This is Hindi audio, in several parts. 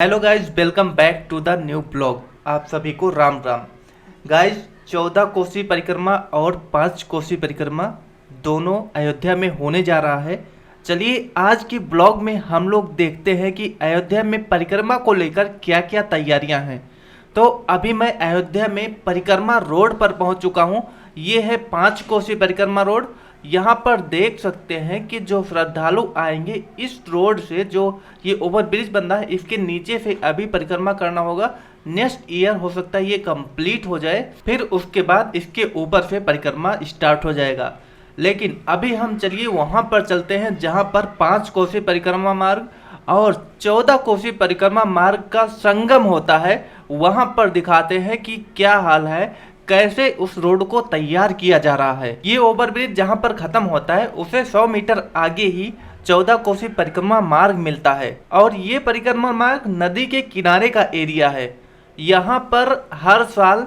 Hello guys, welcome back to the new blog. आप सभी को राम राम। गाइज, 14 कोसी परिक्रमा और 5 कोसी परिक्रमा दोनों अयोध्या में होने जा रहा है। चलिए आज की ब्लॉग में हम लोग देखते हैं कि अयोध्या में परिक्रमा को लेकर क्या क्या तैयारियां हैं। तो अभी मैं अयोध्या में परिक्रमा रोड पर पहुंच चुका हूं। ये है 5 कोसी परिक्रमा रोड। यहाँ पर देख सकते हैं कि जो श्रद्धालु आएंगे इस रोड से, जो ये ओवरब्रिज बन रहा है इसके नीचे से अभी परिक्रमा करना होगा। नेक्स्ट ईयर हो सकता है ये कंप्लीट हो जाए, फिर उसके बाद इसके ऊपर से परिक्रमा स्टार्ट हो जाएगा। लेकिन अभी हम चलिए वहाँ पर चलते हैं जहाँ पर 5 कोसी परिक्रमा मार्ग और 14 कोसी परिक्रमा मार्ग का संगम होता है। वहाँ पर दिखाते हैं कि क्या हाल है, कैसे उस रोड को तैयार किया जा रहा है। ये ओवरब्रिज जहाँ पर खत्म होता है उसे 100 मीटर आगे ही 14 कोसी परिक्रमा मार्ग मिलता है और ये परिक्रमा मार्ग नदी के किनारे का एरिया है। यहाँ पर हर साल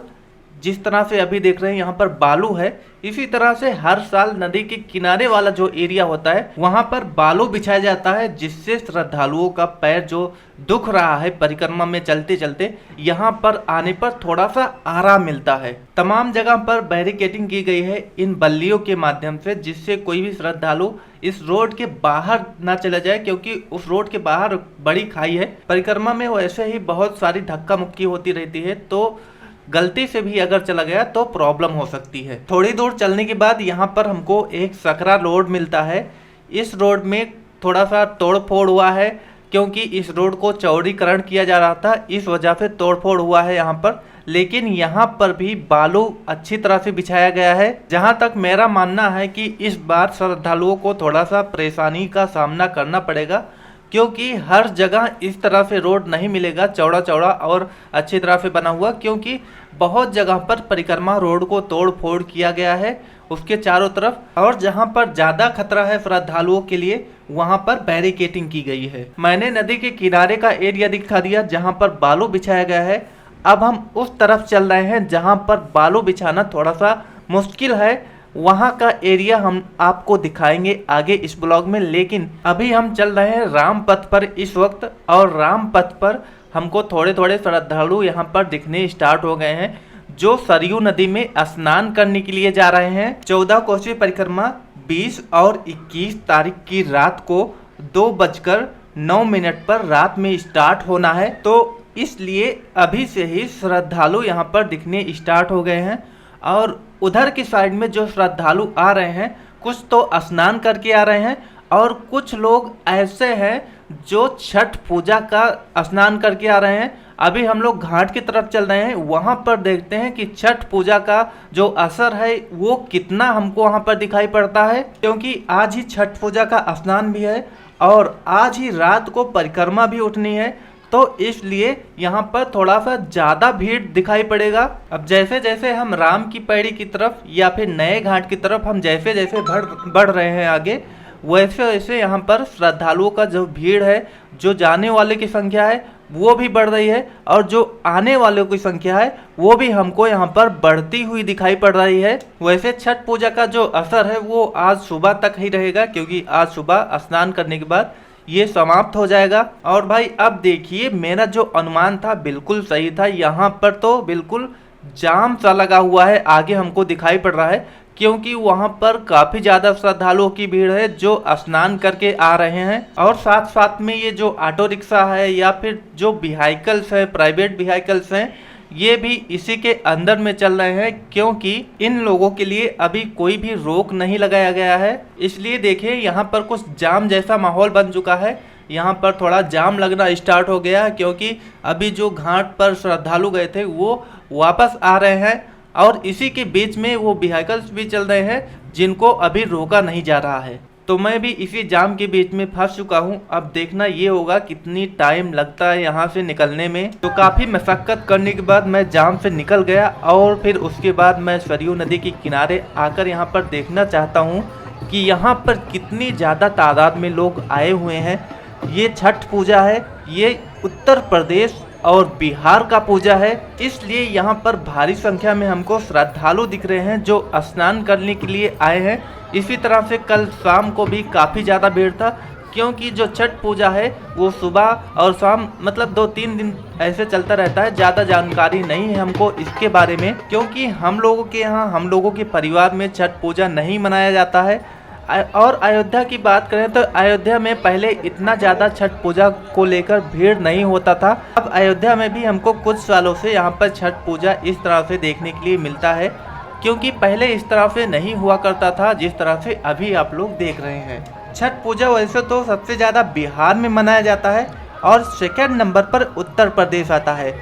जिस तरह से अभी देख रहे हैं यहाँ पर बालू है, इसी तरह से हर साल नदी के किनारे वाला जो एरिया होता है वहाँ पर बालू बिछाया जाता है, जिससे श्रद्धालुओं का पैर जो दुख रहा है परिक्रमा में चलते चलते, यहाँ पर आने पर थोड़ा सा आराम मिलता है। तमाम जगह पर बैरिकेडिंग की गई है इन बल्लियों के माध्यम से, जिससे कोई भी श्रद्धालु इस रोड के बाहर ना चला जाए, क्योंकि उस रोड के बाहर बड़ी खाई है। परिक्रमा में वैसे ही बहुत सारी धक्का मुक्की होती रहती है, तो गलती से भी अगर चला गया तो प्रॉब्लम हो सकती है। थोड़ी दूर चलने के बाद यहाँ पर हमको एक सकरा रोड मिलता है। इस रोड में थोड़ा सा तोड़ फोड़ हुआ है, क्योंकि इस रोड को चौड़ीकरण किया जा रहा था, इस वजह से तोड़ फोड़ हुआ है यहाँ पर। लेकिन यहाँ पर भी बालू अच्छी तरह से बिछाया गया है। जहाँ तक मेरा मानना है कि इस बार श्रद्धालुओं को थोड़ा सा परेशानी का सामना करना पड़ेगा, क्योंकि हर जगह इस तरह से रोड नहीं मिलेगा चौड़ा चौड़ा और अच्छी तरह से बना हुआ, क्योंकि बहुत जगह पर परिक्रमा रोड को तोड़ फोड़ किया गया है उसके चारों तरफ, और जहां पर ज़्यादा खतरा है श्रद्धालुओं के लिए वहां पर बैरिकेडिंग की गई है। मैंने नदी के किनारे का एरिया दिखा दिया जहां पर बालू बिछाया गया है। अब हम उस तरफ चल रहे हैं जहां पर बालू बिछाना थोड़ा सा मुश्किल है, वहाँ का एरिया हम आपको दिखाएंगे आगे इस ब्लॉग में। लेकिन अभी हम चल रहे हैं राम पथ पर इस वक्त, और राम पथ पर हमको थोड़े थोड़े श्रद्धालु यहाँ पर दिखने स्टार्ट हो गए हैं, जो सरयू नदी में स्नान करने के लिए जा रहे हैं। 14 कोसी परिक्रमा 20 और 21 तारीख की रात को 2:09 पर रात में स्टार्ट होना है, तो इसलिए अभी से ही श्रद्धालु यहाँ पर दिखने स्टार्ट हो गए हैं। और उधर की साइड में जो श्रद्धालु आ रहे हैं, कुछ तो स्नान करके आ रहे हैं और कुछ लोग ऐसे हैं जो छठ पूजा का स्नान करके आ रहे हैं। अभी हम लोग घाट की तरफ चल रहे हैं, वहाँ पर देखते हैं कि छठ पूजा का जो असर है वो कितना हमको वहाँ पर दिखाई पड़ता है, क्योंकि आज ही छठ पूजा का स्नान भी है और आज ही रात को परिक्रमा भी उठनी है, तो इसलिए यहाँ पर थोड़ा सा ज़्यादा भीड़ दिखाई पड़ेगा। अब जैसे जैसे हम राम की पैड़ी की तरफ या फिर नए घाट की तरफ हम जैसे जैसे बढ़ रहे हैं आगे, वैसे वैसे यहाँ पर श्रद्धालुओं का जो भीड़ है, जो जाने वाले की संख्या है वो भी बढ़ रही है, और जो आने वालों की संख्या है वो भी हमको यहाँ पर बढ़ती हुई दिखाई पड़ रही है। वैसे छठ पूजा का जो असर है वो आज सुबह तक ही रहेगा, क्योंकि आज सुबह स्नान करने के बाद ये समाप्त हो जाएगा। और भाई अब देखिए, मेरा जो अनुमान था बिल्कुल सही था। यहाँ पर तो बिल्कुल जाम सा लगा हुआ है, आगे हमको दिखाई पड़ रहा है, क्योंकि वहाँ पर काफ़ी ज़्यादा श्रद्धालुओं की भीड़ है जो स्नान करके आ रहे हैं। और साथ साथ में ये जो ऑटो रिक्शा है या फिर जो व्हीकल्स है, प्राइवेट व्हीकल्स हैं, ये भी इसी के अंदर में चल रहे हैं, क्योंकि इन लोगों के लिए अभी कोई भी रोक नहीं लगाया गया है। इसलिए देखिए यहाँ पर कुछ जाम जैसा माहौल बन चुका है, यहाँ पर थोड़ा जाम लगना स्टार्ट हो गया है, क्योंकि अभी जो घाट पर श्रद्धालु गए थे वो वापस आ रहे हैं, और इसी के बीच में वो व्हीकल्स भी चल रहे हैं जिनको अभी रोका नहीं जा रहा है। तो मैं भी इसी जाम के बीच में फंस चुका हूँ। अब देखना ये होगा कितनी टाइम लगता है यहाँ से निकलने में। तो काफ़ी मशक्क़त करने के बाद मैं जाम से निकल गया, और फिर उसके बाद मैं सरयू नदी के किनारे आकर यहाँ पर देखना चाहता हूँ कि यहाँ पर कितनी ज़्यादा तादाद में लोग आए हुए हैं। ये छठ पूजा है, ये उत्तर प्रदेश और बिहार का पूजा है, इसलिए यहाँ पर भारी संख्या में हमको श्रद्धालु दिख रहे हैं जो स्नान करने के लिए आए हैं। इसी तरह से कल शाम को भी काफ़ी ज़्यादा भीड़ था, क्योंकि जो छठ पूजा है वो सुबह और शाम मतलब 2-3 दिन ऐसे चलता रहता है। ज़्यादा जानकारी नहीं है हमको इसके बारे में, क्योंकि हम लोगों के यहाँ हम लोगों के परिवार में छठ पूजा नहीं मनाया जाता है। और अयोध्या की बात करें तो अयोध्या में पहले इतना ज़्यादा छठ पूजा को लेकर भीड़ नहीं होता था। अब अयोध्या में भी हमको कुछ सालों से यहाँ पर छठ पूजा इस तरह से देखने के लिए मिलता है, क्योंकि पहले इस तरह से नहीं हुआ करता था जिस तरह से अभी आप लोग देख रहे हैं। छठ पूजा वैसे तो सबसे ज़्यादा बिहार में मनाया जाता है और सेकंड नंबर पर उत्तर प्रदेश आता है।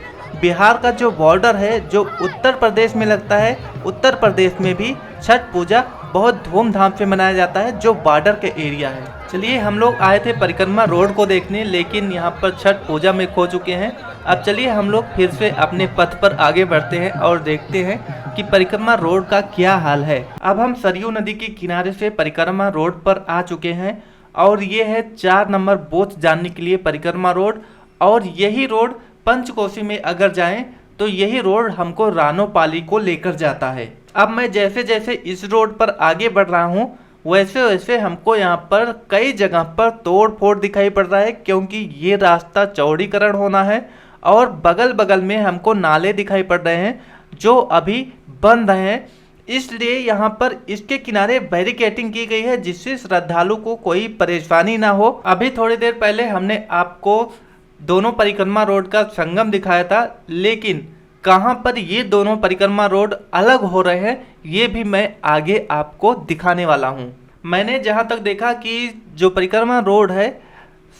बिहार का जो बॉर्डर है जो उत्तर प्रदेश में लगता है, उत्तर प्रदेश में भी छठ पूजा बहुत धूमधाम से मनाया जाता है जो बॉर्डर के एरिया है। चलिए हम लोग आए थे परिक्रमा रोड को देखने, लेकिन यहाँ पर छठ पूजा में खो चुके हैं। अब चलिए हम लोग फिर से अपने पथ पर आगे बढ़ते हैं और देखते हैं कि परिक्रमा रोड का क्या हाल है। अब हम सरयू नदी के किनारे से परिक्रमा रोड पर आ चुके हैं और ये है 4 नंबर बूथ जानने के लिए परिक्रमा रोड। और यही रोड पंचकोशी में अगर जाएं तो यही रोड हमको रानोपाली को लेकर जाता है। अब मैं जैसे जैसे इस रोड पर आगे बढ़ रहा हूँ वैसे वैसे हमको यहाँ पर कई जगह पर तोड़ फोड़ दिखाई पड़ रहा है, क्योंकि ये रास्ता चौड़ीकरण होना है और बगल बगल में हमको नाले दिखाई पड़ रहे हैं जो अभी बन रहे हैं। इसलिए यहाँ पर इसके किनारे बैरिकेटिंग की गई है जिससे श्रद्धालु को कोई परेशानी ना हो। अभी थोड़ी देर पहले हमने आपको दोनों परिक्रमा रोड का संगम दिखाया था, लेकिन कहाँ पर ये दोनों परिक्रमा रोड अलग हो रहे हैं ये भी मैं आगे आपको दिखाने वाला हूँ। मैंने जहाँ तक देखा कि जो परिक्रमा रोड है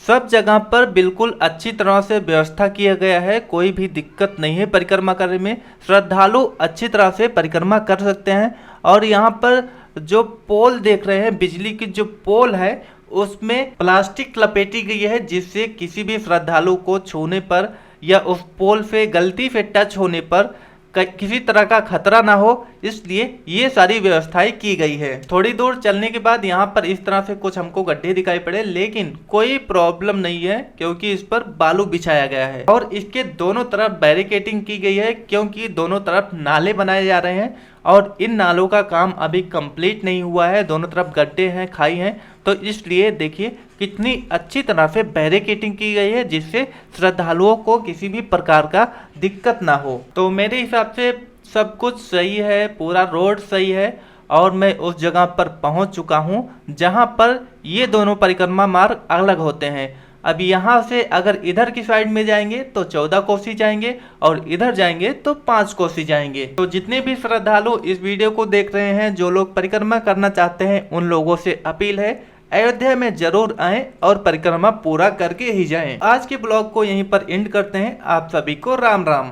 सब जगह पर बिल्कुल अच्छी तरह से व्यवस्था किया गया है, कोई भी दिक्कत नहीं है परिक्रमा करने में। श्रद्धालु अच्छी तरह से परिक्रमा कर सकते हैं। और यहाँ पर जो पोल देख रहे हैं, बिजली की जो पोल है उसमें प्लास्टिक लपेटी गई है जिससे किसी भी श्रद्धालु को छूने पर या उस पोल से गलती से टच होने पर किसी तरह का खतरा ना हो, इसलिए ये सारी व्यवस्थाएं की गई है। थोड़ी दूर चलने के बाद यहाँ पर इस तरह से कुछ हमको गड्ढे दिखाई पड़े, लेकिन कोई प्रॉब्लम नहीं है क्योंकि इस पर बालू बिछाया गया है। और इसके दोनों तरफ बैरिकेटिंग की गई है क्योंकि दोनों तरफ नाले बनाए जा रहे हैं और इन नालों का काम अभी कंप्लीट नहीं हुआ है। दोनों तरफ गड्ढे हैं, खाई हैं, तो इसलिए देखिए कितनी अच्छी तरह से बैरिकेटिंग की गई है जिससे श्रद्धालुओं को किसी भी प्रकार का दिक्कत ना हो। तो मेरे हिसाब से सब कुछ सही है, पूरा रोड सही है और मैं उस जगह पर पहुंच चुका हूं जहां पर ये दोनों परिक्रमा मार्ग अलग होते हैं। अब यहाँ से अगर इधर की साइड में जाएंगे तो 14 कोसी जाएंगे और इधर जाएंगे तो 5 कोसी जाएंगे। तो जितने भी श्रद्धालु इस वीडियो को देख रहे हैं, जो लोग परिक्रमा करना चाहते हैं, उन लोगों से अपील है अयोध्या में जरूर आएं और परिक्रमा पूरा करके ही जाएं। आज के ब्लॉग को यहीं पर एंड करते हैं। आप सभी को राम राम।